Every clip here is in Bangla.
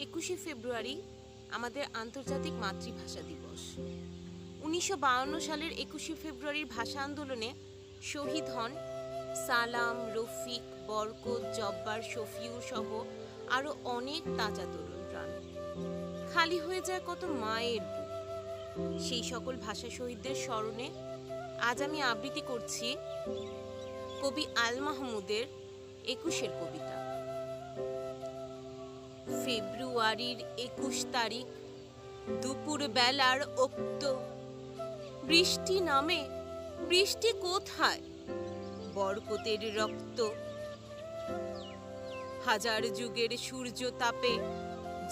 21শে ফেব্রুয়ারি আমাদের আন্তর্জাতিক মাতৃভাষা দিবস। 1952 সালের 21শে ফেব্রুয়ারির ভাষা আন্দোলনে শহীদ হন সালাম, রফিক, বরকত, জব্বার, শফিউর সহ আরও অনেক তাজা তরুণ প্রাণ। খালি হয়ে যায় কত মায়ের বুক। সেই সকল ভাষা শহীদদের স্মরণে আজ আমি আবৃত্তি করছি কবি আল মাহমুদের 21-এর কবিতা। ফেব্রুয়ারির 21 তারিখ দুপুর বেলার ওক্ত, বৃষ্টি নামে, বৃষ্টি কোথায়? বরকতের রক্ত। হাজার যুগের সূর্য তাপে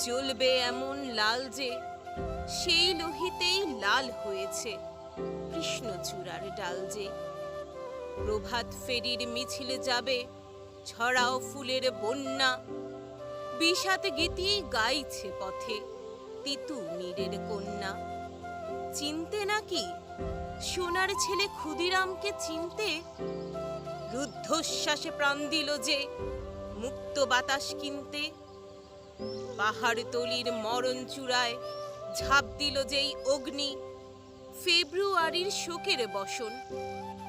জ্বলবে এমন লাল যে, সেই লোহিতেই লাল হয়েছে কৃষ্ণচূড়ার ডাল যে। প্রভাত ফেরির মিছিলে যাবে ছড়াও ফুলের বন্যা, বিষাদ গীতি গাইছে পথে তিতু নীরের কন্যা। চিনতে নাকি সোনার ছেলে ক্ষুদিরামকে চিনতে? রুদ্ধশ্বাসে প্রাণ দিল যে মুক্ত বাতাস কিনতে। পাহাড় তলির মরণ চূড়ায় ঝাঁপ দিল যেই অগ্নি, ফেব্রুয়ারির শোকের বসন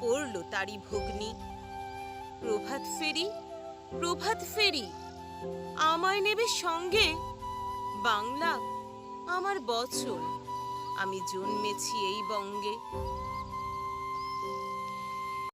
পড়ল তারি ভগ্নি। প্রভাত ফেরি, প্রভাত ফেরি, আমায় নেবে সঙ্গে? বাংলা আমার বচন, আমি জন্মেছি এই বঙ্গে।